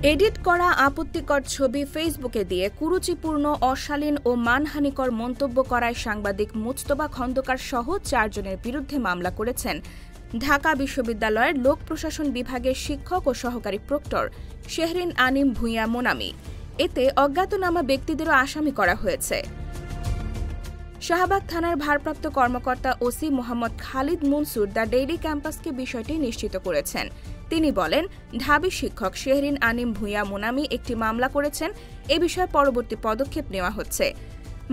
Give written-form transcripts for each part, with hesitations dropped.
Edit করা আপত্তিকর ছবি ফেসবুকে দিয়ে কুরুচিপূর্ণ, অশালীন ও মানহানিকর মন্তব্য করায় সাংবাদিক মুজতবা খন্দকার সহ 4 জনের বিরুদ্ধে মামলা করেছেন ঢাকা বিশ্ববিদ্যালয়ের লোক প্রশাসন বিভাগের শিক্ষক ও সহকারী প্রক্টর শেহরিন আনিম ভূঁইয়া মোনামি। এতে অজ্ঞাতনামা ব্যক্তিদেরও আসামি করা হয়েছে। শাহবাগ থানার ভারপ্রাপ্ত কর্মকর্তা OC Mohammad Khalid Mansur the daily ক্যাম্পাসকে বিষয়টি নিশ্চিত করেছেন। তিনি বলেন, ঢাবি শিক্ষক শেহরিন আনিম ভূঁইয়া মোনামি একটি মামলা করেছেন। এ বিষয়ে পরবর্তী পদক্ষেপ নেওয়া হচ্ছে।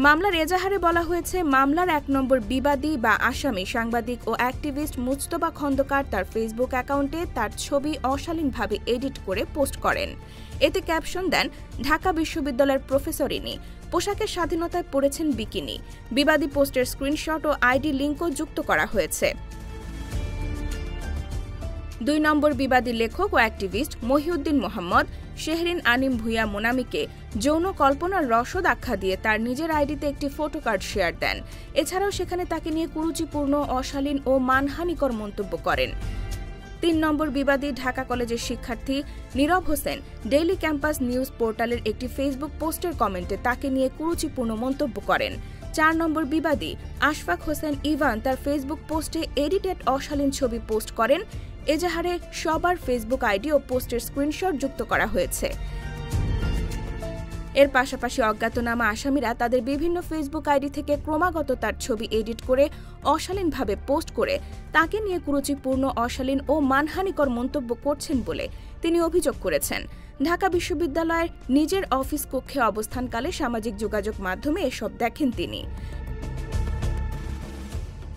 মামলার এজাহারে বলা হয়েছে, মামলার 1 নম্বর বিবাদী বা আসামি সাংবাদিক ও অ্যাক্টিভিস্ট মুজতবা খন্দকার তার ফেসবুক অ্যাকাউন্টে তার ছবি অশালীনভাবে এডিট করে পোস্ট করেন। এতে ক্যাপশন দেন, ঢাকা বিশ্ববিদ্যালয়ের প্রফেসরিনী, পোশাকের স্বাধীনতায় পড়েছেন বিকিনি। বিবাদী পোস্টের স্ক্রিনশট ও আইডি লিঙ্কও যুক্ত করা হয়েছে। 2 নম্বর বিবাদী লেখক ও অ্যাক্টিভিস্ট মহিউদ্দিন মোহাম্মদ শেহরিন আনিম ভূঁইয়া মোনামিকে যৌন কল্পনার রসদ আখ্যা দিয়ে তার নিজের আইডিতে একটি ফটো কার্ড শেয়ার দেন। এছাড়াও সেখানে তাকে নিয়ে কুরুচিপূর্ণ, অশালীন ও মানহানিকর মন্তব্য করেন। 3 নম্বর বিবাদী ঢাকা কলেজের শিক্ষার্থী নীরব হোসেন ডেইলি ক্যাম্পাস নিউজ পোর্টালের একটি ফেসবুক পোস্টের কমেন্টে তাকে নিয়ে কুরুচিপূর্ণ মন্তব্য করেন। 4 নম্বর বিবাদী আশফাক হোসেন ইভান তার ফেসবুক পোস্টে এডিটেড অশালীন ছবি পোস্ট করেন। এজাহারে সবার ফেসবুক আইডি ও পোস্টের স্ক্রিনশট যুক্ত করা হয়েছে। এর পাশাপাশি অজ্ঞাতনামা আসামিরা তাদের বিভিন্ন ফেসবুক আইডি থেকে ক্রমাগত তার ছবি এডিট করে অশালীনভাবে পোস্ট করে তাকে নিয়ে কুরুচিপূর্ণ, অশালীন ও মানহানিকর মন্তব্য করছেন বলে তিনি অভিযোগ করেছেন। ঢাকা বিশ্ববিদ্যালয়ের নিজের অফিস কক্ষে অবস্থানকালে সামাজিক যোগাযোগ মাধ্যমে এসব দেখেন তিনি।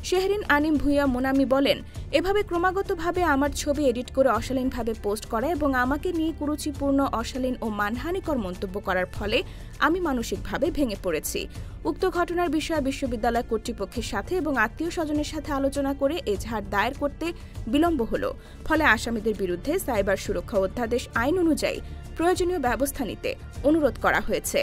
শেহরিন আনিম ভূঁইয়া মোনামি বলেন, এভাবে ক্রমাগতভাবে আমার ছবি এডিট করে অশালীনভাবে পোস্ট করা এবং আমাকে নিয়ে কুরুচিপূর্ণ, অশালীন ও মানহানিকর মন্তব্য করার ফলে আমি মানসিকভাবে ভেঙে পড়েছি। উক্ত ঘটনার বিষয়ে বিশ্ববিদ্যালয় কর্তৃপক্ষের সাথে এবং আত্মীয় স্বজনের সাথে আলোচনা করে এজাহার দায়ের করতে বিলম্ব হল। ফলে আসামিদের বিরুদ্ধে সাইবার সুরক্ষা অধ্যাদেশ আইন অনুযায়ী প্রয়োজনীয় ব্যবস্থা নিতে অনুরোধ করা হয়েছে।